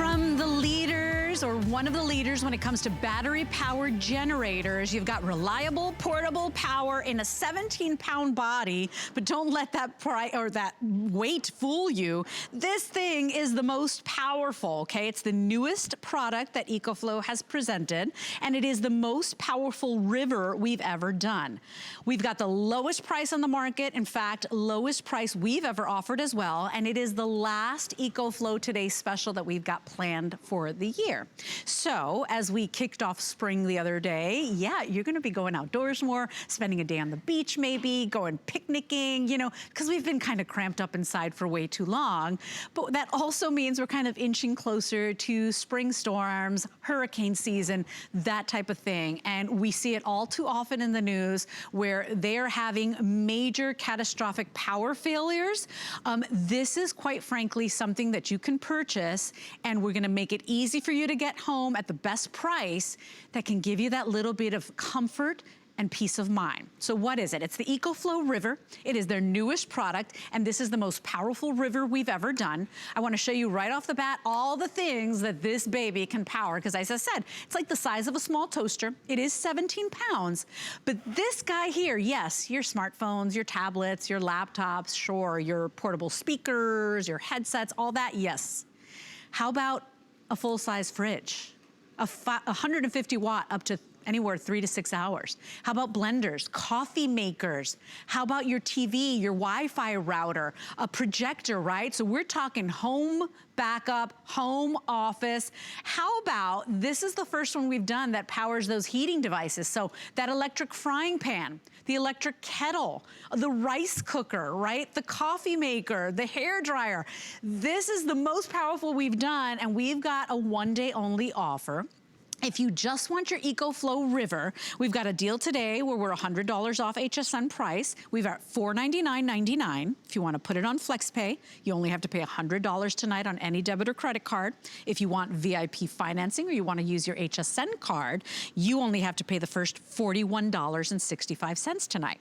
From the leaders, or one of the leaders when it comes to battery-powered generators, you've got reliable, portable power in a 17-pound body, but don't let that that weight fool you. This thing is the most powerful, okay? It's the newest product that EcoFlow has presented, and it is the most powerful river we've ever done. We've got the lowest price on the market, in fact, lowest price we've ever offered as well, and it is the last EcoFlow Today special that we've got planned for the year. So as we kicked off spring the other day, yeah, you're gonna be going outdoors more, spending a day on the beach maybe, going picnicking, you know, because we've been kind of cramped up inside for way too long. But that also means we're kind of inching closer to spring storms, hurricane season, that type of thing. And we see it all too often in the news where they're having major catastrophic power failures. This is quite frankly something that you can purchase, and we're gonna make it easy for you to get home at the best price that can give you that little bit of comfort and peace of mind. So what is it? It's the EcoFlow River. It is their newest product, and this is the most powerful river we've ever done. I wanna show you right off the bat all the things that this baby can power, because as I said, it's like the size of a small toaster. It is 17 pounds, but this guy here, yes, your smartphones, your tablets, your laptops, sure, your portable speakers, your headsets, all that, yes. How about a full-size fridge? 150 watt up to anywhere 3 to 6 hours. How about blenders, coffee makers? How about your TV, your Wi-Fi router, a projector, right? So we're talking home backup, home office. How about, this is the first one we've done that powers those heating devices. So that electric frying pan, the electric kettle, the rice cooker, right? The coffee maker, the hair dryer. This is the most powerful we've done, and we've got a one-day only offer. If you just want your EcoFlow River, we've got a deal today where we're $100 off HSN price. We've got $499.99. If you want to put it on FlexPay, you only have to pay $100 tonight on any debit or credit card. If you want VIP financing or you want to use your HSN card, you only have to pay the first $41.65 tonight.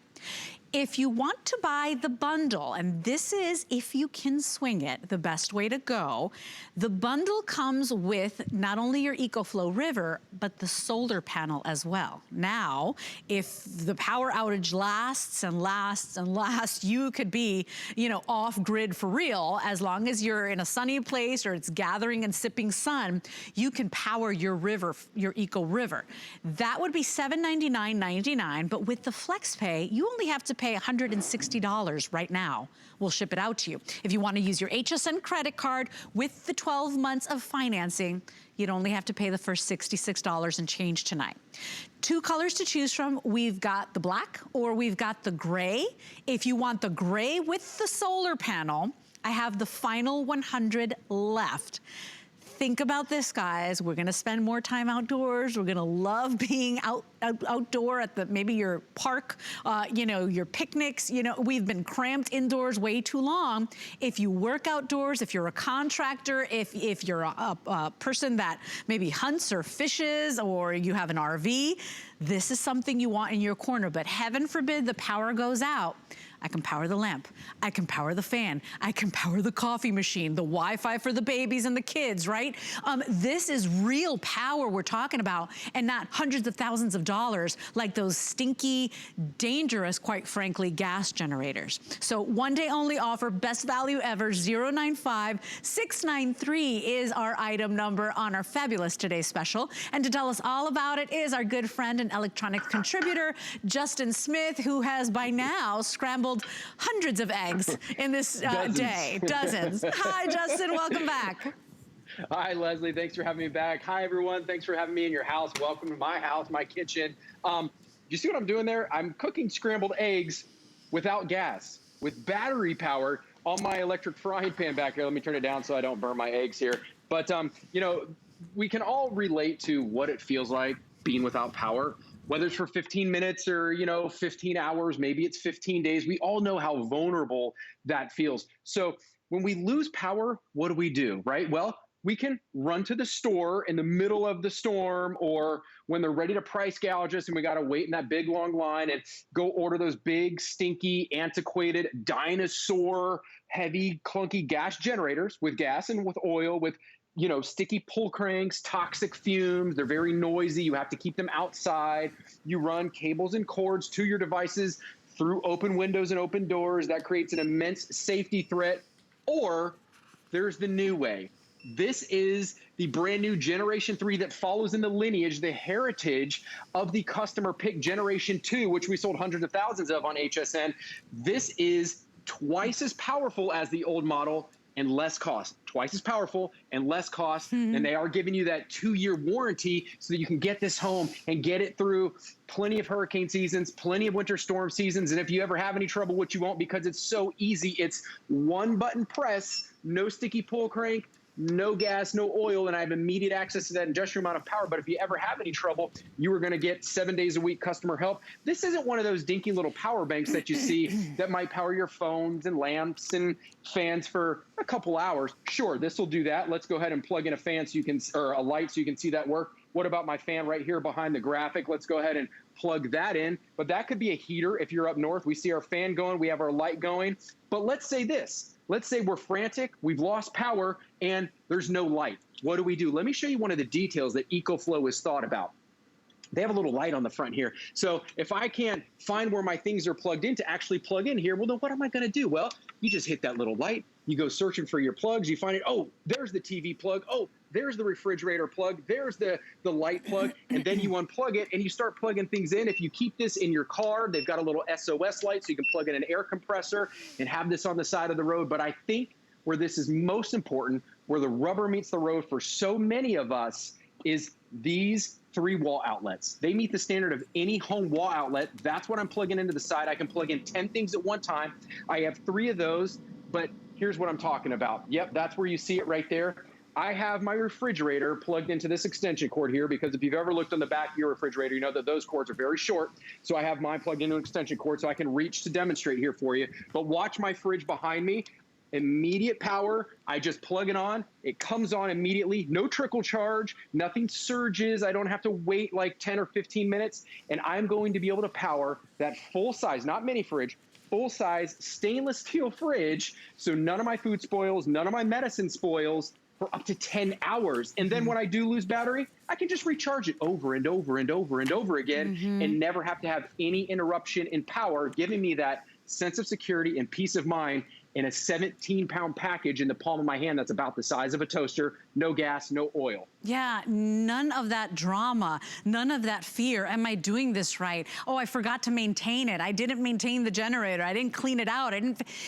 If you want to buy the bundle, and this is, if you can swing it, the best way to go, the bundle comes with not only your EcoFlow River, but the solar panel as well. Now, if the power outage lasts and lasts and lasts, you could be, you know, off grid for real. As long as you're in a sunny place or it's gathering and sipping sun, you can power your river, your Eco River. That would be $799.99, but with the FlexPay, you only have to pay $160 right now. We'll ship it out to you. If you want to use your HSN credit card with the 12 months of financing, you'd only have to pay the first $66 and change tonight. Two colors to choose from. We've got the black or we've got the gray. If you want the gray with the solar panel, I have the final 100 left. Think about this, guys. We're gonna spend more time outdoors. We're gonna love being outdoor at the, maybe your park, you know, your picnics. You know, we've been cramped indoors way too long. If you work outdoors, if you're a contractor, if you're a person that maybe hunts or fishes, or you have an RV, this is something you want in your corner. But heaven forbid the power goes out. I can power the lamp, I can power the fan, I can power the coffee machine, the Wi-Fi for the babies and the kids, right? This is real power we're talking about, and not hundreds of thousands of dollars like those stinky, dangerous, quite frankly, gas generators. So one day only offer, best value ever, 095693 is our item number on our fabulous Today special. And to tell us all about it is our good friend and electronic contributor, Justin Smith, who has by now scrambled hundreds of eggs in this day. Dozens. Hi, Justin. Welcome back. Hi, Leslie. Thanks for having me back. Hi, everyone. Thanks for having me in your house. Welcome to my house, my kitchen. You see what I'm doing there? I'm cooking scrambled eggs without gas, with battery power on my electric frying pan back here. Let me turn it down so I don't burn my eggs here. But, you know, we can all relate to what it feels like being without power. Whether it's for 15 minutes or, you know, 15 hours, maybe it's 15 days. We all know how vulnerable that feels. So when we lose power, what do, right? Well, we can run to the store in the middle of the storm, or when they're ready to price gouge us and we got to wait in that big long line and go order those big, stinky, antiquated, dinosaur, heavy, clunky gas generators with gas and with oil, with sticky pull cranks, toxic fumes. They're very noisy. You have to keep them outside. You run cables and cords to your devices through open windows and open doors. That creates an immense safety threat. Or there's the new way. This is the brand new Generation 3 that follows in the lineage, the heritage of the customer pick Generation 2, which we sold hundreds of thousands of on HSN. This is twice as powerful as the old model and less cost. Twice as powerful and less cost. And they are giving you that 2-year warranty so that you can get this home and get it through plenty of hurricane seasons, plenty of winter storm seasons. And if you ever have any trouble, which you won't because it's so easy, it's one button press, no sticky pull crank, no gas, no oil, and I have immediate access to that industrial amount of power. But if you ever have any trouble, you are going to get 7 days a week customer help. This isn't one of those dinky little power banks that you see that might power your phones and lamps and fans for a couple hours. Sure, this will do that. Let's go ahead and plug in a fan so you can, or a light so you can see that work. What about my fan right here behind the graphic? Let's go ahead and plug that in. But that could be a heater if you're up north. We see our fan going, we have our light going. But let's say this. Let's say we're frantic, we've lost power, and there's no light. What do? Let me show you one of the details that EcoFlow has thought about. They have a little light on the front here. So if I can't find where my things are plugged in to actually plug in here, well, then what am I going to do? Well, you just hit that little light. You go searching for your plugs. You find it. Oh, there's the TV plug. Oh, there's the refrigerator plug. There's the light plug. And then you unplug it and you start plugging things in. If you keep this in your car, they've got a little SOS light so you can plug in an air compressor and have this on the side of the road. But I think where this is most important, where the rubber meets the road for so many of us, is these 3 wall outlets. They meet the standard of any home wall outlet. That's what I'm plugging into the side. I can plug in 10 things at one time. I have 3 of those, but here's what I'm talking about. Yep, that's where you see it right there. I have my refrigerator plugged into this extension cord here because if you've ever looked on the back of your refrigerator, you know that those cords are very short. So I have mine plugged into an extension cord so I can reach to demonstrate here for you. But watch my fridge behind me. Immediate power. I just plug it on. It comes on immediately. No trickle charge. Nothing surges. I don't have to wait like 10 or 15 minutes. And I'm going to be able to power that full size, not mini fridge, full size stainless steel fridge. So none of my food spoils, none of my medicine spoils for up to 10 hours. And then when I do lose battery, I can just recharge it over and over and over and over again and never have to have any interruption in power, giving me that sense of security and peace of mind in a 17-pound package in the palm of my hand that's about the size of a toaster, no gas, no oil. Yeah, none of that drama, none of that fear. Am I doing this right? Oh, I forgot to maintain it. I didn't maintain the generator. I didn't clean it out.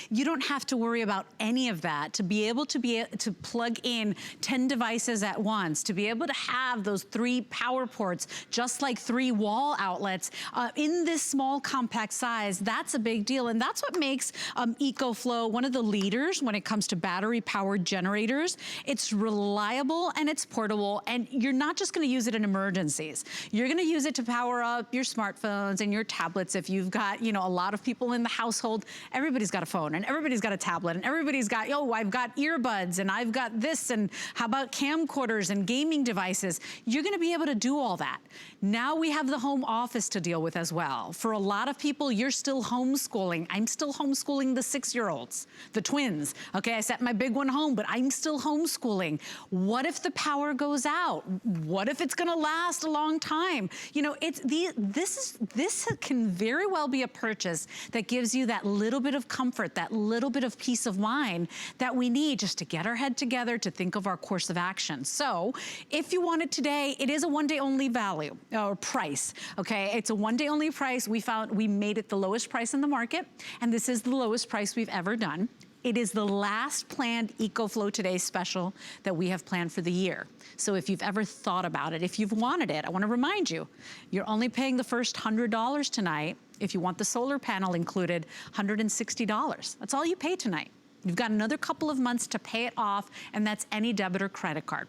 You don't have to worry about any of that. To be able to plug in 10 devices at once, to be able to have those 3 power ports, just like 3 wall outlets in this small compact size, that's a big deal. And that's what makes EcoFlow one of the leaders when it comes to battery powered generators. It's reliable and it's portable, and you're not just going to use it in emergencies. You're going to use it to power up your smartphones and your tablets. If you've got, a lot of people in the household, everybody's got a phone and everybody's got a tablet and everybody's got, I've got earbuds and I've got this, and how about camcorders and gaming devices? You're going to be able to do all that. Now we have the home office to deal with as well. For a lot of people, you're still homeschooling. I'm still homeschooling the 6-year-olds, the twins. Okay, I sent my big one home, but I'm still homeschooling. What if the power goes out? What if it's gonna last a long time? This can very well be a purchase that gives you that little bit of comfort, that little bit of peace of mind that we need just to get our head together to think of our course of action. So if you want it today, it is a one-day only value or price, okay? It's a one-day only price. We made it the lowest price in the market, and this is the lowest price we've ever done. It is the last planned EcoFlow Today special that we have planned for the year. So if you've ever thought about it, if you've wanted it, I want to remind you, you're only paying the first $100 tonight. If you want the solar panel included, $160. That's all you pay tonight. You've got another couple of months to pay it off, and that's any debit or credit card.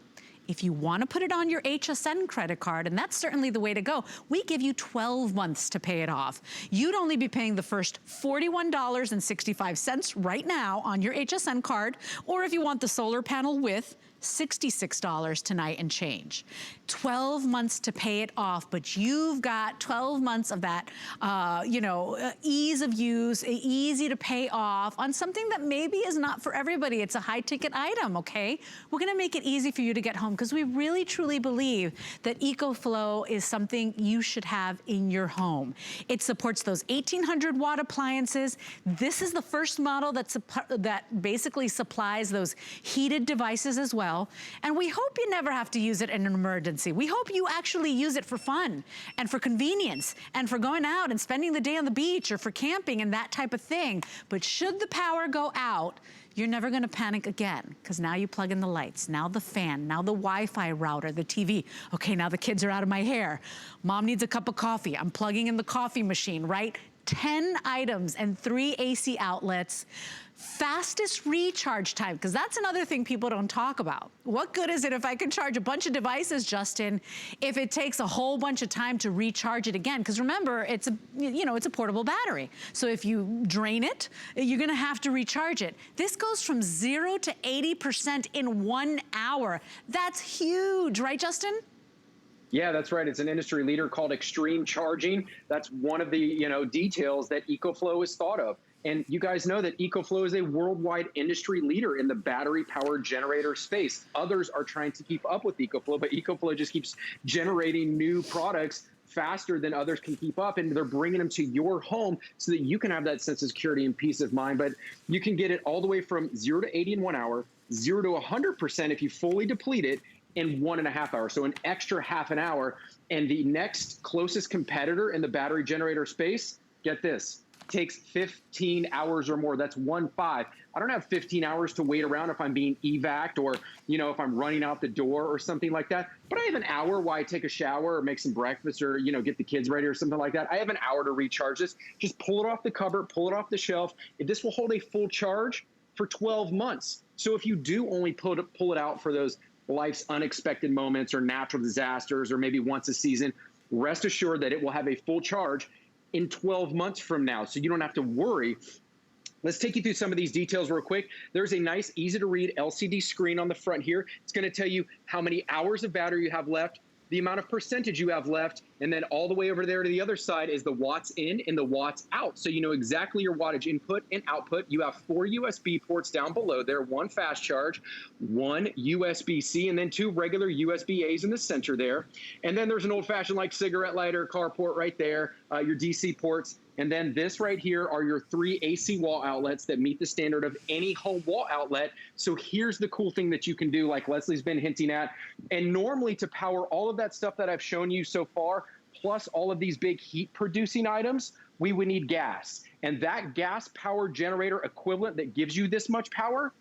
If you want to put it on your HSN credit card, and that's certainly the way to go, we give you 12 months to pay it off. You'd only be paying the first $41.65 right now on your HSN card, or if you want the solar panel with, $66 tonight and change. 12 months to pay it off, but you've got 12 months of that, ease of use, easy to pay off on something that maybe is not for everybody. It's a high ticket item, okay? We're gonna make it easy for you to get home because we really truly believe that EcoFlow is something you should have in your home. It supports those 1800 watt appliances. This is the first model that basically supplies those heated devices as well. And we hope you never have to use it in an emergency. We hope you actually use it for fun and for convenience and for going out and spending the day on the beach or for camping and that type of thing. But should the power go out, you're never gonna panic again, because now you plug in the lights, now the fan, now the Wi-Fi router, the TV. Okay, now the kids are out of my hair. Mom needs a cup of coffee. I'm plugging in the coffee machine, right? 10 items and 3 AC outlets. Fastest recharge time, because that's another thing people don't talk about. What good is it if I can charge a bunch of devices, Justin, if it takes a whole bunch of time to recharge it again? Because remember, it's a portable battery. So if you drain it, you're gonna have to recharge it. This goes from 0 to 80% in 1 hour. That's huge, right, Justin? Yeah, that's right. It's an industry leader called extreme charging. That's one of the details that EcoFlow is thought of. And you guys know that EcoFlow is a worldwide industry leader in the battery-powered generator space. Others are trying to keep up with EcoFlow, but EcoFlow just keeps generating new products faster than others can keep up, and they're bringing them to your home so that you can have that sense of security and peace of mind. But you can get it all the way from 0 to 80 in 1 hour, 0 to 100% if you fully deplete it in 1.5 hours, so an extra half an hour. And the next closest competitor in the battery generator space, get this, takes 15 hours or more. That's 15. I don't have 15 hours to wait around if I'm being evac'd or, if I'm running out the door or something like that. But I have an hour while I take a shower or make some breakfast or, get the kids ready or something like that. I have an hour to recharge this. Just pull it off the cupboard, pull it off the shelf. This will hold a full charge for 12 months. So if you do only pull it out for those life's unexpected moments or natural disasters or maybe once a season, rest assured that it will have a full charge in 12 months from now, so you don't have to worry. Let's take you through some of these details real quick. There's a nice, easy to read LCD screen on the front here. It's gonna tell you how many hours of battery you have left, the amount of percentage you have left, and then all the way over there to the other side is the watts in and the watts out. So you know exactly your wattage input and output. You have 4 USB ports down below there, 1 fast charge, 1 USB-C, and then 2 regular USB-As in the center there. And then there's an old-fashioned like cigarette lighter, car port right there, your DC ports. And then this right here are your 3 AC wall outlets that meet the standard of any home wall outlet. So here's the cool thing that you can do, like Leslie's been hinting at. And normally to power all of that stuff that I've shown you so far, plus all of these big heat producing items, we would need gas. And that gas power generator equivalent that gives you this much power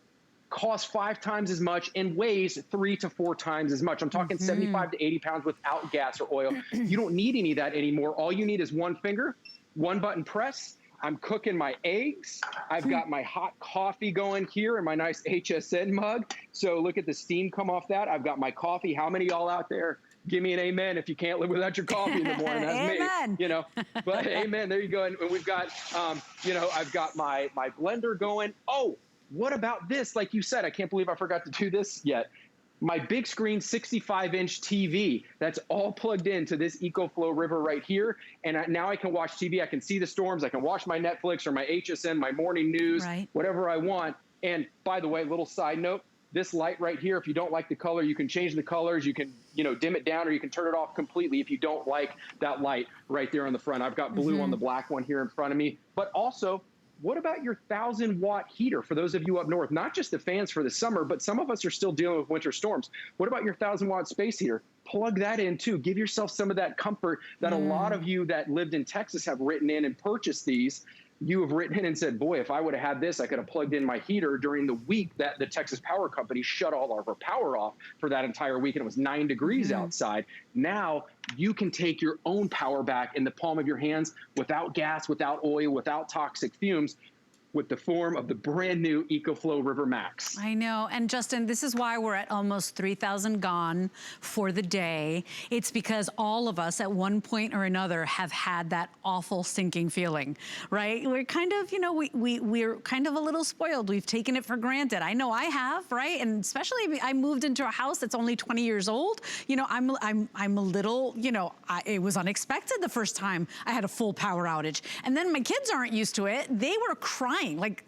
costs 5 times as much and weighs 3 to 4 times as much. I'm talking 75 to 80 pounds without gas or oil. You don't need any of that anymore. All you need is one finger, 1 button press. I'm cooking my eggs. I've got my hot coffee going here in my nice HSN mug. So look at the steam come off that. I've got my coffee. How many of y'all out there? Give me an amen if you can't live without your coffee in the morning. That's me, But amen, there you go. And we've got, I've got my blender going. Oh, what about this? Like you said, I can't believe I forgot to do this yet. My big screen 65-inch TV, that's all plugged into this EcoFlow River right here. And now I can watch TV. I can see the storms. I can watch my Netflix or my HSN, my morning news, whatever I want. And by the way, little side note, this light right here, if you don't like the color, you can change the colors. You can, dim it down or you can turn it off completely if you don't like that light right there on the front. I've got blue on the black one here in front of me. But also, what about your 1,000-watt heater for those of you up north? Not just the fans for the summer, but some of us are still dealing with winter storms. What about your 1,000-watt space heater? Plug that in too. Give yourself some of that comfort that a lot of you that lived in Texas have written in and purchased these. You have written in and said, boy, if I would have had this, I could have plugged in my heater during the week that the Texas Power Company shut all of our power off for that entire week, and it was 9 degrees outside. Now you can take your own power back in the palm of your hands without gas, without oil, without toxic fumes. with the form of the brand new EcoFlow River Max. I know, and Justin, this is why we're at almost 3,000 gone for the day. It's because all of us at one point or another have had that awful sinking feeling, right? We're kind of, you know, we're kind of a little spoiled. We've taken it for granted. I know I have, right? And especially I moved into a house that's only 20 years old. You know, I'm a little, you know, it was unexpected the first time I had a full power outage. And then my kids aren't used to it. They were crying, like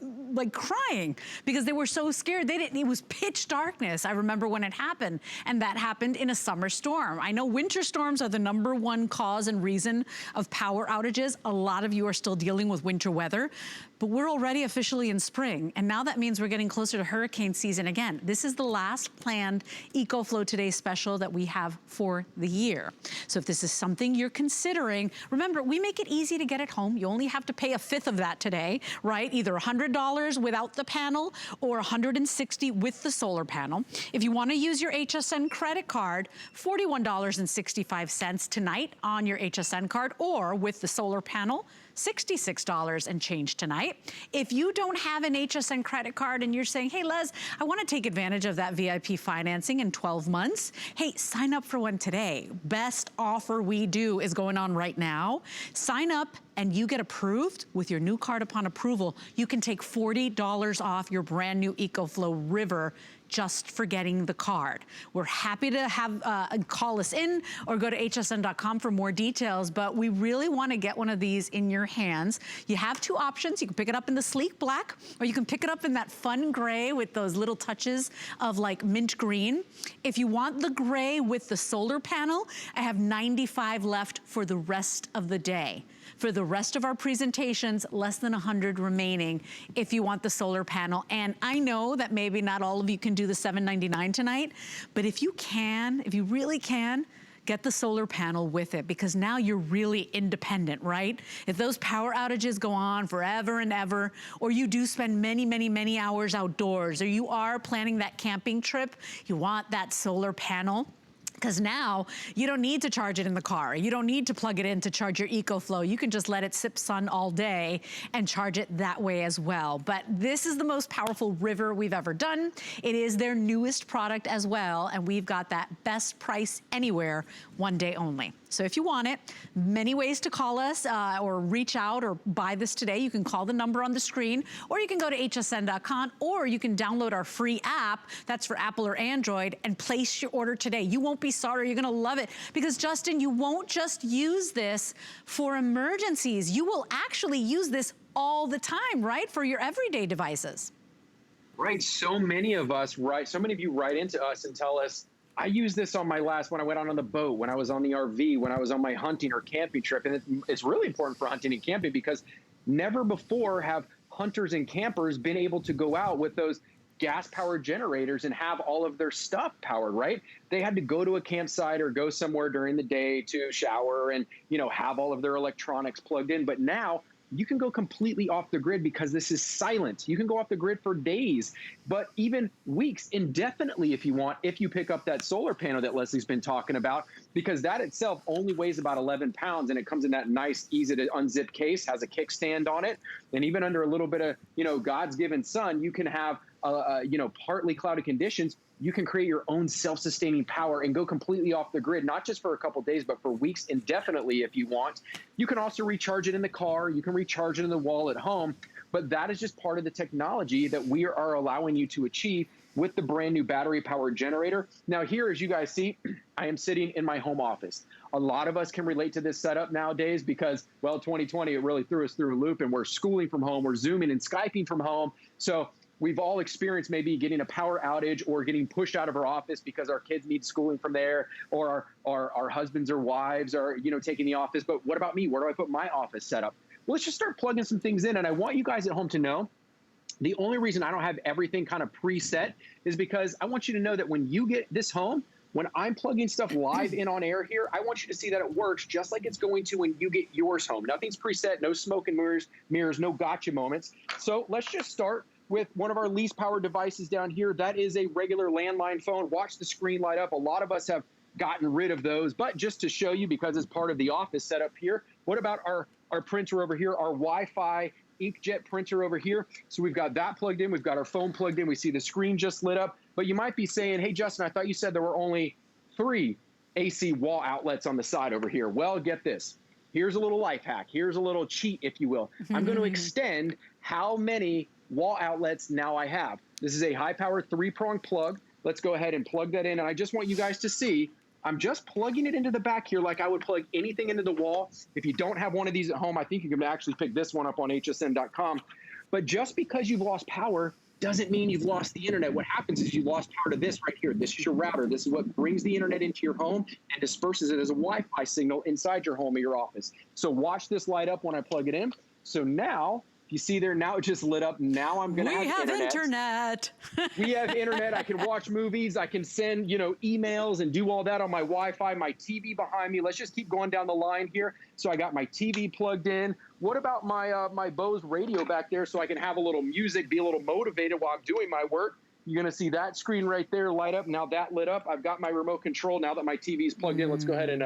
crying, because they were so scared. It was pitch darkness. I remember when it happened, and that happened in a summer storm. I know winter storms are the #1 cause and reason of power outages. A lot of you are still dealing with winter weather, but we're already officially in spring, and now that means we're getting closer to hurricane season again. This is the last planned EcoFlow Today special that we have for the year. So if this is something you're considering, remember, we make it easy to get it home. You only have to pay 1/5 of that today, right? Either $100 without the panel or $160 with the solar panel. If you want to use your HSN credit card, $41.65 tonight on your HSN card, or with the solar panel, $66 and change tonight. If you don't have an HSN credit card and you're saying, hey, Les, I want to take advantage of that VIP financing in 12 months, hey, sign up for one today. Best offer we do is going on right now. Sign up and you get approved with your new card. Upon approval, you can take $40 off your brand new EcoFlow River just for getting the card. We're happy to have call us in or go to hsn.com for more details, but we really want to get one of these in your hands. You have two options. You can pick it up in the sleek black, or you can pick it up in that fun gray with those little touches of like mint green. If you want the gray with the solar panel, I have 95 left for the rest of the day. For the rest of our presentations, less than 100 remaining if you want the solar panel. And I know that maybe not all of you can do the $7.99 tonight, but if you can, if you really can, get the solar panel with it, because now you're really independent, right? If those power outages go on forever and ever, or you do spend many, many, many hours outdoors, or you are planning that camping trip, you want that solar panel. Because now you don't need to charge it in the car. You don't need to plug it in to charge your EcoFlow. You can just let it sip sun all day and charge it that way as well. But this is the most powerful river we've ever done. It is their newest product as well, and we've got that best price anywhere, one day only. So if you want it, many ways to call us or reach out or buy this today. You can call the number on the screen, or you can go to hsn.com, or you can download our free app, that's for Apple or Android, and place your order today. You won't be sorry, you're gonna love it. Because Justin, you won't just use this for emergencies. You will actually use this all the time, right? For your everyday devices. Right, so many of us, so many of you write into us and tell us, I used this on my when I went out on the boat, when I was on the RV, when I was on my hunting or camping trip. And it's really important for hunting and camping, because never before have hunters and campers been able to go out with those gas-powered generators and have all of their stuff powered, right? They had to go to a campsite or go somewhere during the day to shower and, you know, have all of their electronics plugged in. But now you can go completely off the grid because this is silent. You can go off the grid for days, but even weeks, indefinitely if you want, if you pick up that solar panel that Leslie's been talking about, because that itself only weighs about 11 pounds and it comes in that nice, easy to unzip case, has a kickstand on it. And even under a little bit of, you know, God's given sun, you can have, you know, partly cloudy conditions. You can create your own self-sustaining power and go completely off the grid, not just for a couple days, but for weeks indefinitely if you want. You can also recharge it in the car. You can recharge it in the wall at home. But that is just part of the technology that we are allowing you to achieve with the brand new battery-powered generator. Now here, as you guys see, I am sitting in my home office. A lot of us can relate to this setup nowadays because, well, 2020, it really threw us through a loop, and we're schooling from home, we're Zooming and Skyping from home. So we've all experienced maybe getting a power outage or getting pushed out of our office because our kids need schooling from there, or our husbands or wives are, you know, taking the office. But what about me? Where do I put my office setup? Well, let's just start plugging some things in. And I want you guys at home to know, the only reason I don't have everything kind of preset is because I want you to know that when you get this home, when I'm plugging stuff live in on air here, I want you to see that it works just like it's going to when you get yours home. Nothing's preset, no smoke and mirrors, no gotcha moments. So let's just start with one of our least powered devices down here. That is a regular landline phone. Watch the screen light up. A lot of us have gotten rid of those, but just to show you, because it's part of the office setup here, what about our printer over here, our Wi-Fi inkjet printer over here. So we've got that plugged in. We've got our phone plugged in. We see the screen just lit up. But you might be saying, hey, Justin, I thought you said there were only 3 AC wall outlets on the side over here. Well, get this. Here's a little life hack. Here's a little cheat, if you will. I'm going to extend how many wall outlets now I have. This is a high-powered 3-prong plug. Let's go ahead and plug that in. And I just want you guys to see, I'm just plugging it into the back here like I would plug anything into the wall. If you don't have one of these at home, I think you can actually pick this one up on hsn.com. But just because you've lost power doesn't mean you've lost the internet. What happens is you lost power to this right here. This is your router. This is what brings the internet into your home and disperses it as a Wi-Fi signal inside your home or your office. So watch this light up when I plug it in. So now, you see there, now it just lit up. Now I'm going to have internet. We have internet. I can watch movies. I can send, emails and do all that on my Wi-Fi. My TV behind me. Let's just keep going down the line here. So I got my TV plugged in. What about my my Bose radio back there so I can have a little music, be a little motivated while I'm doing my work? You're going to see that screen right there light up. Now that lit up. I've got my remote control now that my TV is plugged in. Let's go ahead and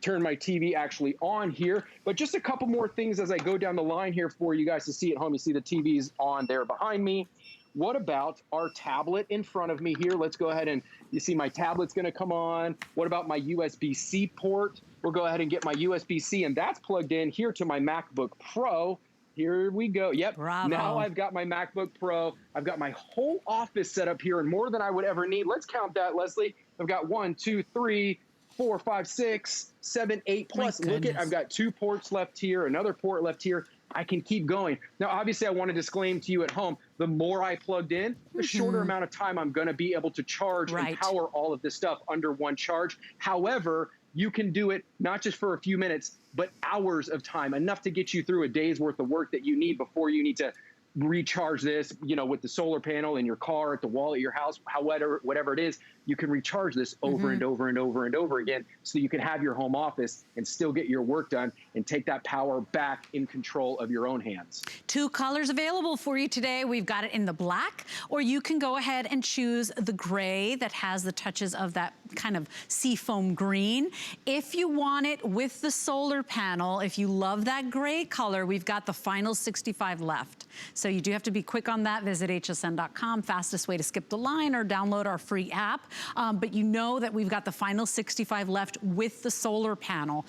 turn my TV actually on here. But just a couple more things as I go down the line here for you guys to see at home. You see the TV's on there behind me. What about our tablet in front of me here? Let's go ahead and you see my tablet's going to come on. What about my USB-C port? We'll go ahead and get my USB-C, and that's plugged in here to my MacBook Pro. Here we go. Yep. Bravo. Now I've got my MacBook Pro. I've got my whole office set up here and more than I would ever need. Let's count that, Leslie. I've got 1, 2, 3, 4, 5, 6, 7, 8 plus. Look at, I've got 2 ports left here, another port left here. I can keep going. Now, obviously, I want to disclaim to you at home, the more I plugged in, the shorter amount of time I'm going to be able to charge and power all of this stuff under one charge. However, you can do it not just for a few minutes, but hours of time, enough to get you through a day's worth of work that you need before you need to recharge this, with the solar panel in your car, at the wall at your house, however, whatever it is. You can recharge this over and over and over and over again so you can have your home office and still get your work done and take that power back in control of your own hands. 2 colors available for you today. We've got it in the black, or you can go ahead and choose the gray that has the touches of that kind of seafoam green. If you want it with the solar panel, if you love that gray color, we've got the final 65 left. So you do have to be quick on that. Visit hsn.com, fastest way to skip the line, or download our free app. But you know that we've got the final 65 left with the solar panel.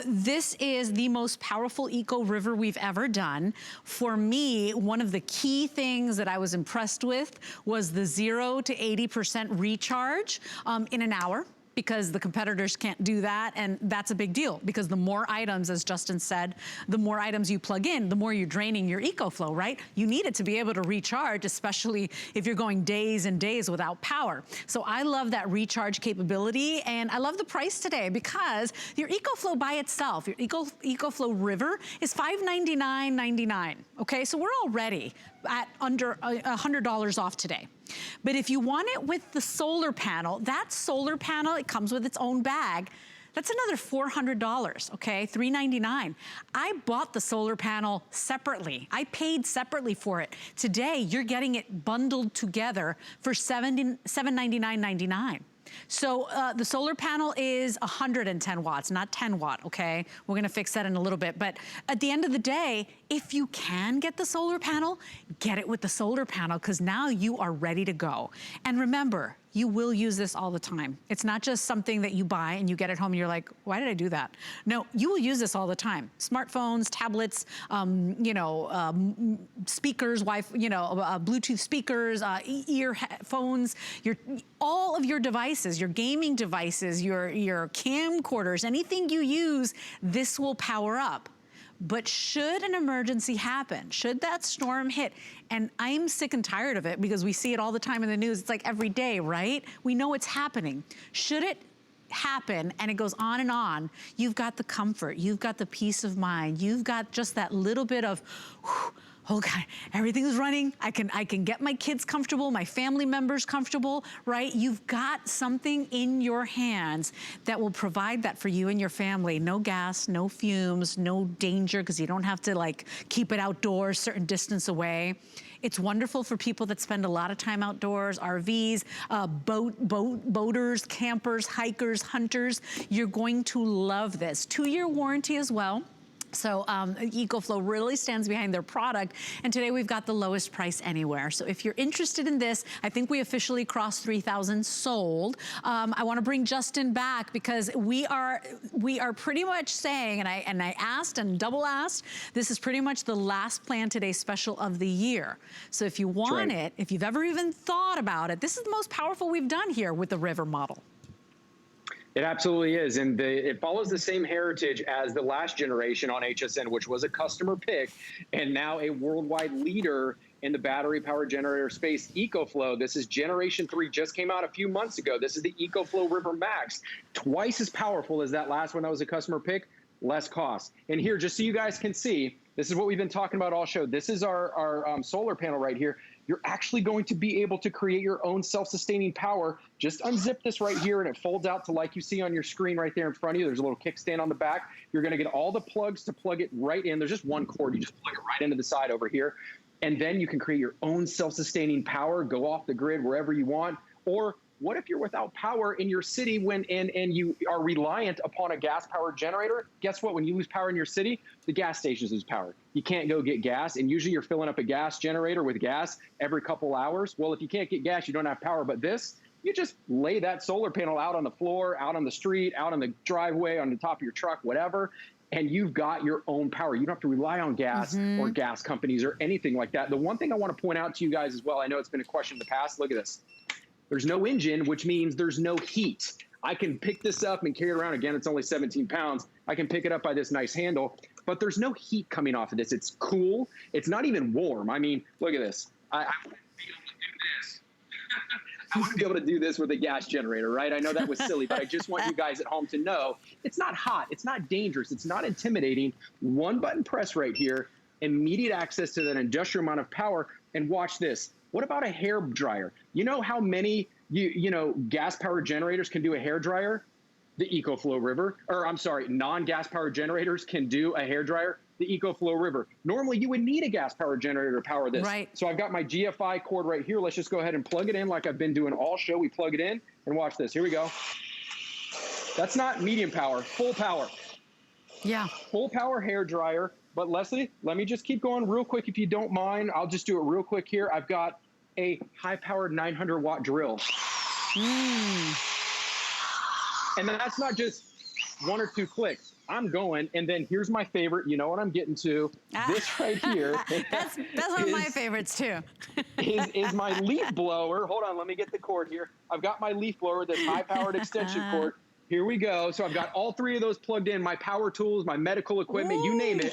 This is the most powerful Eco River we've ever done. For me, one of the key things that I was impressed with was the 0 to 80% recharge in an hour, because the competitors can't do that, and that's a big deal, because the more items, as Justin said, the more items you plug in, the more you're draining your EcoFlow, right? You need it to be able to recharge, especially if you're going days and days without power. So I love that recharge capability, and I love the price today, because your EcoFlow by itself, your EcoFlow River, is $599.99, okay? So we're already at under $100 off today. But if you want it with the solar panel, that solar panel, it comes with its own bag. That's another $400, okay? $399. I bought the solar panel separately. I paid separately for it. Today, you're getting it bundled together for $799.99. So the solar panel is 110 watts, not 10 watt, okay? We're gonna fix that in a little bit. But at the end of the day, if you can get the solar panel, get it with the solar panel, because now you are ready to go. And remember, you will use this all the time. It's not just something that you buy and you get at home and you're like, why did I do that? No, you will use this all the time. Smartphones, tablets, speakers, Bluetooth speakers, earphones, all of your devices, your gaming devices, your camcorders, anything you use, this will power up. But should an emergency happen, should that storm hit, and I'm sick and tired of it because we see it all the time in the news, it's like every day, right? We know it's happening. Should it happen and it goes on and on, you've got the comfort, you've got the peace of mind, you've got just that little bit of, whew, oh God, everything's running. I can get my kids comfortable, my family members comfortable, right? You've got something in your hands that will provide that for you and your family. No gas, no fumes, no danger, because you don't have to like keep it outdoors, certain distance away. It's wonderful for people that spend a lot of time outdoors, RVs, boaters, campers, hikers, hunters. You're going to love this. 2-year warranty as well. So EcoFlow really stands behind their product, and today we've got the lowest price anywhere. So if you're interested in this, I think we officially crossed 3,000 sold. I want to bring Justin back because we are pretty much saying, and I asked and double asked, this is pretty much the last Plan Today special of the year. So if you want it, if you've ever even thought about it, this is the most powerful we've done here with the River model. It absolutely is, and it follows the same heritage as the last generation on HSN, which was a customer pick, and now a worldwide leader in the battery power generator space. EcoFlow, this is generation 3, just came out a few months ago. This is the EcoFlow River Max, twice as powerful as that last one that was a customer pick, less cost. And here, just so you guys can see, this is what we've been talking about all show. This is our solar panel right here. You're actually going to be able to create your own self-sustaining power. Just unzip this right here and it folds out to like you see on your screen right there in front of you. There's a little kickstand on the back. You're gonna get all the plugs to plug it right in. There's just one cord, you just plug it right into the side over here. And then you can create your own self-sustaining power, go off the grid wherever you want. Or what if you're without power in your city and you are reliant upon a gas-powered generator? Guess what? When you lose power in your city, the gas stations lose power. You can't go get gas, and usually you're filling up a gas generator with gas every couple hours. Well, if you can't get gas, you don't have power. But this, you just lay that solar panel out on the floor, out on the street, out on the driveway, on the top of your truck, whatever, and you've got your own power. You don't have to rely on gas or gas companies or anything like that. The one thing I want to point out to you guys as well, I know it's been a question in the past, look at this. There's no engine, which means there's no heat. I can pick this up and carry it around. Again, it's only 17 pounds. I can pick it up by this nice handle, but there's no heat coming off of this. It's cool. It's not even warm. I mean, look at this. I wouldn't be able to do this. I wouldn't be able to do this with a gas generator, right? I know that was silly, but I just want you guys at home to know it's not hot. It's not dangerous. It's not intimidating. One button press right here, immediate access to that industrial amount of power. And watch this. What about a hair dryer? You know how many gas-powered generators can do a hair dryer? The EcoFlow River, or I'm sorry, non-gas powered generators can do a hair dryer. The EcoFlow River. Normally, you would need a gas-powered generator to power this. Right. So I've got my GFI cord right here. Let's just go ahead and plug it in like I've been doing all show. We plug it in and watch this. Here we go. That's not medium power, full power. Yeah. Full power hair dryer. But Leslie, let me just keep going real quick if you don't mind. I'll just do it real quick here. I've got a high-powered 900-watt drill. And then that's not just 1 or 2 clicks. I'm going, and then here's my favorite. You know what I'm getting to. This right here. That's one of my favorites, too. is my leaf blower. Hold on, let me get the cord here. I've got my leaf blower, this high-powered extension cord. Here we go. So I've got all 3 of those plugged in, my power tools, my medical equipment, you name it.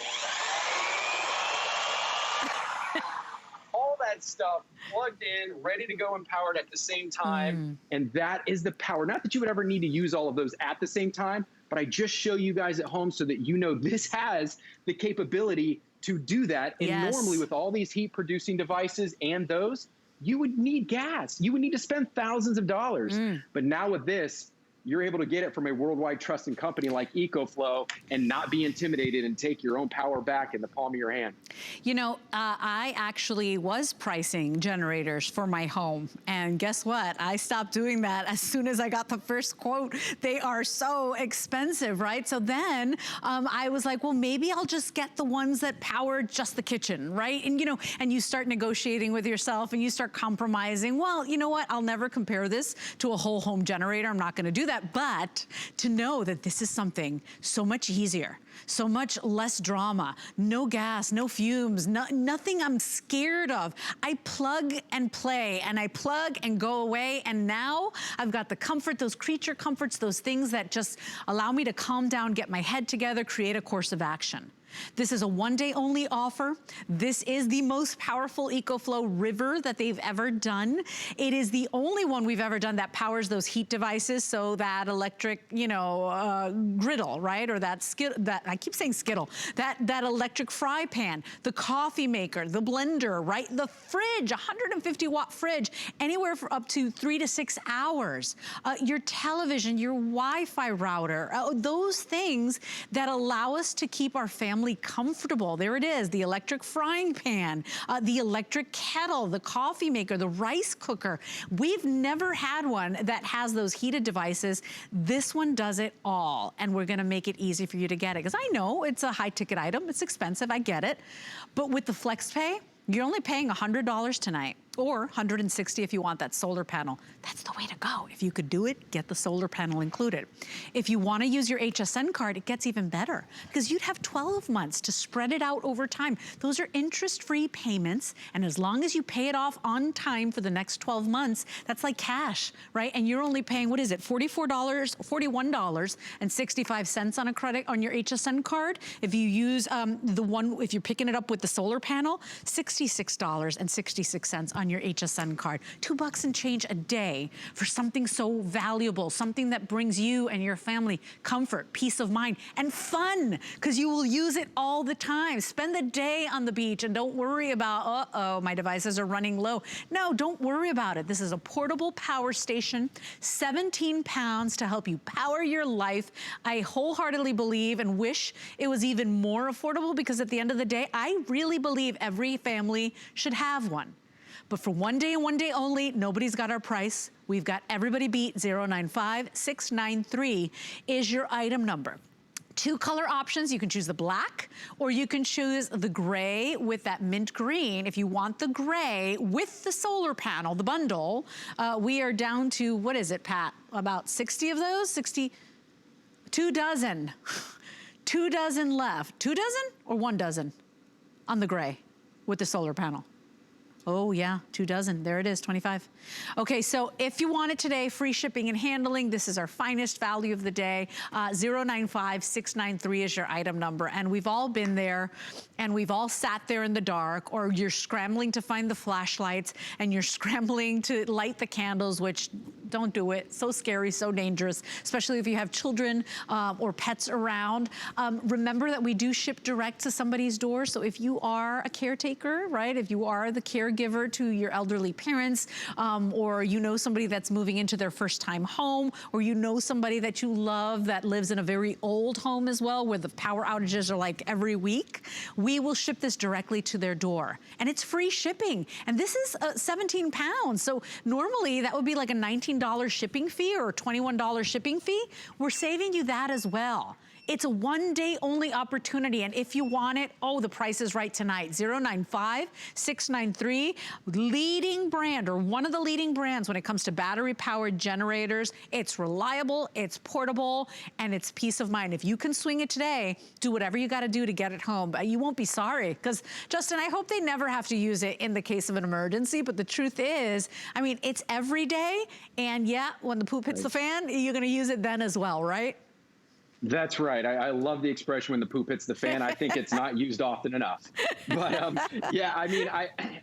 All that stuff plugged in, ready to go and powered at the same time. And that is the power. Not that you would ever need to use all of those at the same time, but I just show you guys at home so that you know this has the capability to do that. And normally with all these heat producing devices and those, you would need gas. You would need to spend thousands of dollars. But now with this, you're able to get it from a worldwide trusted company like EcoFlow and not be intimidated and take your own power back in the palm of your hand. You know, I actually was pricing generators for my home. And guess what? I stopped doing that as soon as I got the first quote. They are so expensive, right? So then I was like, well, maybe I'll just get the ones that power just the kitchen, right? And, you know, and you start negotiating with yourself and you start compromising. Well, you know what? I'll never compare this to a whole home generator. I'm not going to do that. But to know that this is something so much easier, so much less drama, no gas, no fumes, nothing I'm scared of. I plug and play and I plug and go away. And now I've got the comfort, those creature comforts, those things that just allow me to calm down, get my head together, create a course of action. This is a one-day only offer. This is the most powerful EcoFlow River that they've ever done. It is the only one we've ever done that powers those heat devices, so that electric, you know, griddle, right? Or that I keep saying skittle, that electric fry pan, the coffee maker, the blender, right? The fridge, 150-watt fridge, anywhere for up to 3 to 6 hours. Your television, your Wi-Fi router, those things that allow us to keep our family family comfortable. There it is, the electric frying pan, the electric kettle, the coffee maker, the rice cooker. We've never had one that has those heated devices. This one does it all, and we're gonna make it easy for you to get it. Because I know it's a high ticket item, it's expensive, I get it. But with the FlexPay, you're only paying $100 tonight, or $160 if you want that solar panel. That's the way to go. If you could do it, get the solar panel included. If you wanna use your HSN card, it gets even better, because you'd have 12 months to spread it out over time. Those are interest-free payments, and as long as you pay it off on time for the next 12 months, that's like cash, right? And you're only paying, what is it, $41.65 on a credit on your HSN card. If you use if you're picking it up with the solar panel, $66.66 on your HSN card. $2 and change a day for something so valuable, something that brings you and your family comfort, peace of mind, and fun, because you will use it all the time. Spend the day on the beach and don't worry about, uh-oh, my devices are running low. No, don't worry about it. This is a portable power station, 17 pounds to help you power your life. I wholeheartedly believe and wish it was even more affordable, because at the end of the day, I really believe every family should have one. But for one day and one day only, nobody's got our price. We've got everybody beat. 095693 is your item number. 2 color options. You can choose the black, or you can choose the gray with that mint green. If you want the gray with the solar panel, the bundle, we are down to, what is it, Pat? About 60 of those? 2 dozen. 2 dozen left. 2 dozen or 1 dozen on the gray with the solar panel? Oh yeah, 2 dozen, there it is, 25. Okay, so if you want it today, free shipping and handling, this is our finest value of the day. 095693 is your item number. And we've all been there, and we've all sat there in the dark, or you're scrambling to find the flashlights, and you're scrambling to light the candles, which don't do it. So scary, so dangerous, especially if you have children or pets around. Remember that we do ship direct to somebody's door. So if you are a caretaker, right? If you are the caregiver to your elderly parents, or you know somebody that's moving into their first time home, or you know somebody that you love that lives in a very old home as well, where the power outages are like every week, we will ship this directly to their door. And it's free shipping. And this is 17 pounds. So normally that would be like a $19 shipping fee or a $21 shipping fee. We're saving you that as well. It's a 1 day only opportunity. And if you want it, oh, the price is right tonight. 095693, leading brand, or one of the leading brands when it comes to battery powered generators. It's reliable, it's portable, and it's peace of mind. If you can swing it today, do whatever you gotta do to get it home. But you won't be sorry, because Justin, I hope they never have to use it in the case of an emergency. But the truth is, I mean, it's every day. And yeah, when the poop hits the fan, you're gonna use it then as well, right? That's right. I love the expression, when the poop hits the fan. I think it's not used often enough. But yeah, I mean,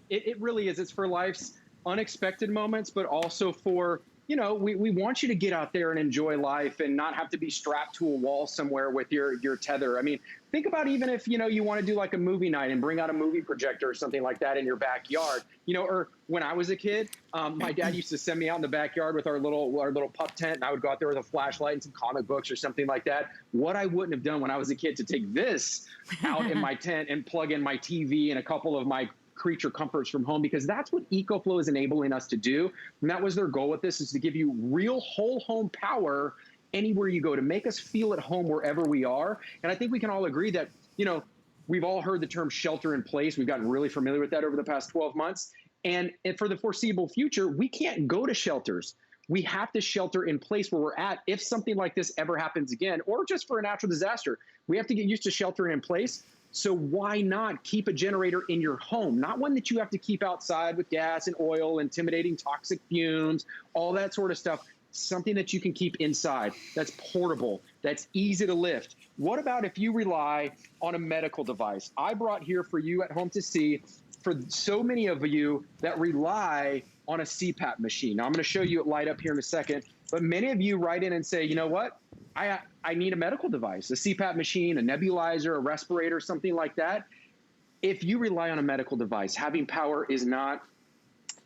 it really is. It's for life's unexpected moments, but also for, you know, we want you to get out there and enjoy life and not have to be strapped to a wall somewhere with your tether. I mean, think about even if, you know, you want to do like a movie night and bring out a movie projector or something like that in your backyard, you know, or when I was a kid, my dad used to send me out in the backyard with our little pup tent, and I would go out there with a flashlight and some comic books or something like that. What I wouldn't have done when I was a kid to take this out in my tent and plug in my TV and a couple of my creature comforts from home, because that's what EcoFlow is enabling us to do. And that was their goal with this, is to give you real whole home power anywhere you go, to make us feel at home wherever we are. And I think we can all agree that, you know, we've all heard the term shelter in place. We've gotten really familiar with that over the past 12 months. And for the foreseeable future, we can't go to shelters. We have to shelter in place where we're at if something like this ever happens again, or just for a natural disaster. We have to get used to sheltering in place. So why not keep a generator in your home? Not one that you have to keep outside with gas and oil, intimidating toxic fumes, all that sort of stuff. Something that you can keep inside, that's portable, that's easy to lift. What about if you rely on a medical device? I brought here for you at home to see, for so many of you that rely on a CPAP machine. Now I'm gonna show you it light up here in a second, but many of you write in and say, you know what? I need a medical device, a CPAP machine, a nebulizer, a respirator, something like that. If you rely on a medical device, having power is not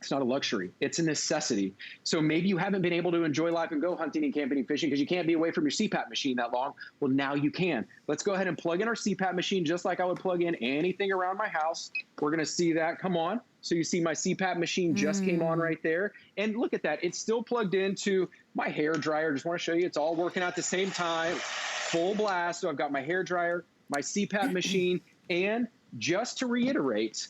It's not a luxury. It's a necessity. So maybe you haven't been able to enjoy life and go hunting and camping and fishing because you can't be away from your CPAP machine that long. Well, now you can. Let's go ahead and plug in our CPAP machine just like I would plug in anything around my house. We're going to see that. Come on. So you see my CPAP machine just came on right there. And look at that. It's still plugged into my hair dryer. Just want to show you it's all working at the same time. Full blast. So I've got my hair dryer, my CPAP machine, and just to reiterate,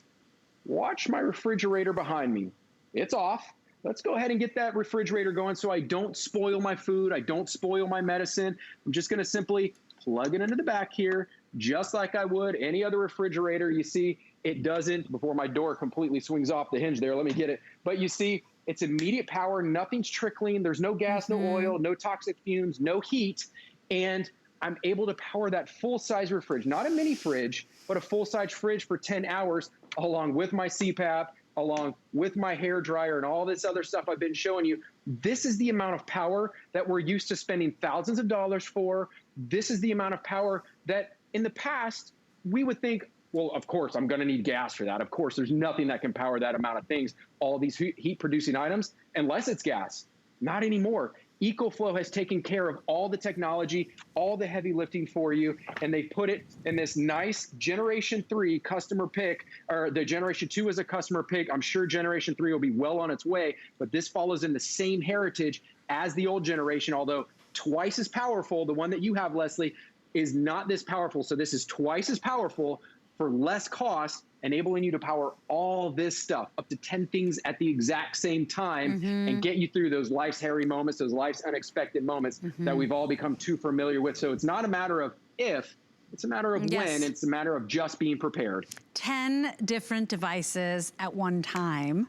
watch my refrigerator behind me. It's off. Let's go ahead and get that refrigerator going so I don't spoil my food. I don't spoil my medicine. I'm just going to simply plug it into the back here, just like I would any other refrigerator. You see, it doesn't, before my door completely swings off the hinge there, let me get it. But you see, it's immediate power. Nothing's trickling. There's no gas, no oil, no toxic fumes, no heat. And I'm able to power that full-size fridge, not a mini fridge, but a full-size fridge for 10 hours, along with my CPAP, along with my hair dryer and all this other stuff I've been showing you. This is the amount of power that we're used to spending thousands of dollars for. This is the amount of power that in the past we would think, well, of course, I'm going to need gas for that. Of course, there's nothing that can power that amount of things, all these heat-producing items, unless it's gas. Not anymore. EcoFlow has taken care of all the technology, all the heavy lifting for you, and they put it in this nice Generation 3 customer pick, or the Generation 2 is a customer pick. I'm sure Generation 3 will be well on its way, but this follows in the same heritage as the old generation, although twice as powerful. The one that you have, Leslie, is not this powerful. So this is twice as powerful for less cost, enabling you to power all this stuff, up to 10 things at the exact same time, and get you through those life's hairy moments, those life's unexpected moments that we've all become too familiar with. So it's not a matter of if, it's a matter of when. It's a matter of just being prepared. 10 different devices at one time.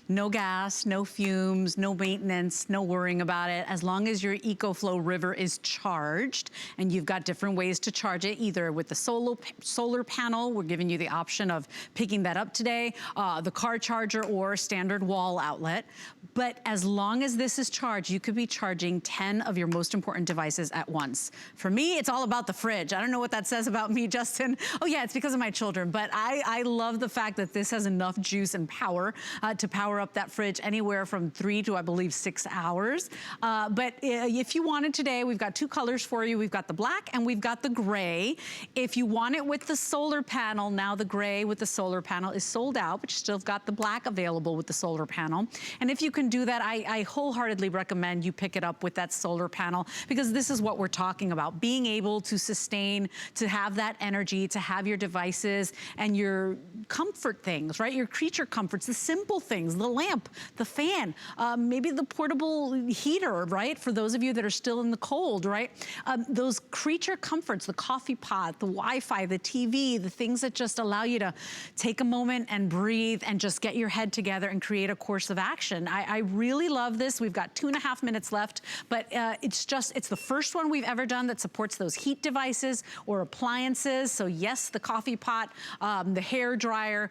No gas, no fumes, no maintenance, no worrying about it. As long as your EcoFlow River is charged, and you've got different ways to charge it, either with the solar panel, we're giving you the option of picking that up today, the car charger or standard wall outlet. But as long as this is charged, you could be charging 10 of your most important devices at once. For me, it's all about the fridge. I don't know what that says about me, Justin. Oh yeah, it's because of my children, but I love the fact that this has enough juice and power to power up that fridge anywhere from 3 to, I believe, 6 hours. But if you want it today, we've got 2 colors for you. We've got the black and we've got the gray. If you want it with the solar panel, now the gray with the solar panel is sold out, but you still got the black available with the solar panel. And if you can do that, I wholeheartedly recommend you pick it up with that solar panel, because this is what we're talking about, being able to sustain, to have that energy, to have your devices and your comfort things, right? Your creature comforts, the simple things, the lamp, the fan, maybe the portable heater, right? For those of you that are still in the cold, right? Those creature comforts, the coffee pot, the Wi-Fi, the TV, the things that just allow you to take a moment and breathe and just get your head together and create a course of action. I really love this. We've got 2.5 minutes left, but it's the first one we've ever done that supports those heat devices or appliances. So yes, the coffee pot, the hair dryer,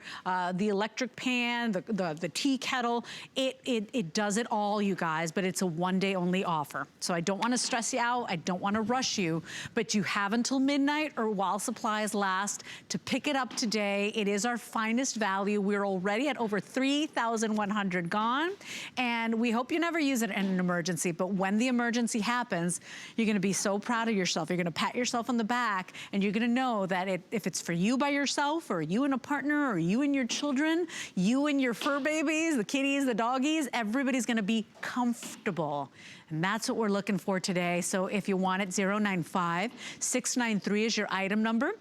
the electric pan, the tea kettle, it does it all, you guys, but it's a one-day only offer. So I don't want to stress you out. I don't want to rush you, but you have until midnight or while supplies last to pick it up today. It is our finest value. We're already at over 3,100 gone, and we hope you never use it in an emergency, but when the emergency happens, you're going to be so proud of yourself. You're going to pat yourself on the back, and you're going to know that if it's for you by yourself, or you and a partner, or you and your children, you and your fur babies, the kitties, the doggies, everybody's going to be comfortable. And that's what we're looking for today. So if you want it, 095-693 is your item number.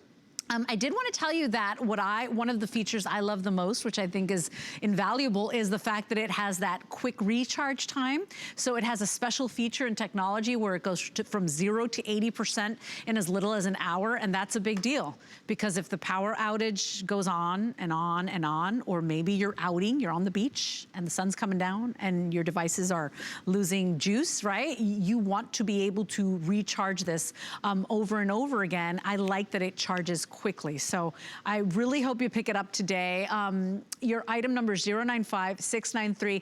I did want to tell you that one of the features I love the most, which I think is invaluable, is the fact that it has that quick recharge time. So it has a special feature in technology where it goes from 0 to 80% in as little as an hour, and that's a big deal. Because if the power outage goes on and on and on, or maybe you're on the beach and the sun's coming down and your devices are losing juice, right? You want to be able to recharge this over and over again. I like that it charges quickly. So I really hope you pick it up today. Your item number is 095-693.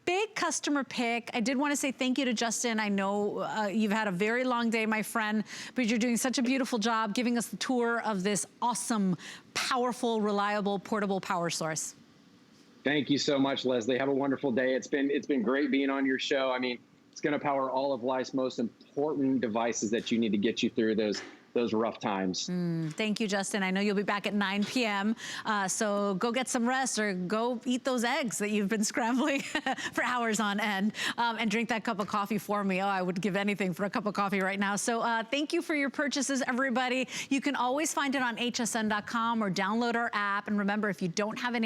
Big customer pick. I did want to say thank you to Justin. I know you've had a very long day, my friend, but you're doing such a beautiful job giving us the tour of this awesome, powerful, reliable, portable power source. Thank you so much, Leslie. Have a wonderful day. It's been great being on your show. I mean, it's going to power all of life's most important devices that you need to get you through those rough times. Thank you, Justin. I know you'll be back at 9 p.m. So go get some rest or go eat those eggs that you've been scrambling for hours on end, and drink that cup of coffee for me. Oh, I would give anything for a cup of coffee right now. So thank you for your purchases, everybody. You can always find it on hsn.com or download our app. And remember, if you don't have an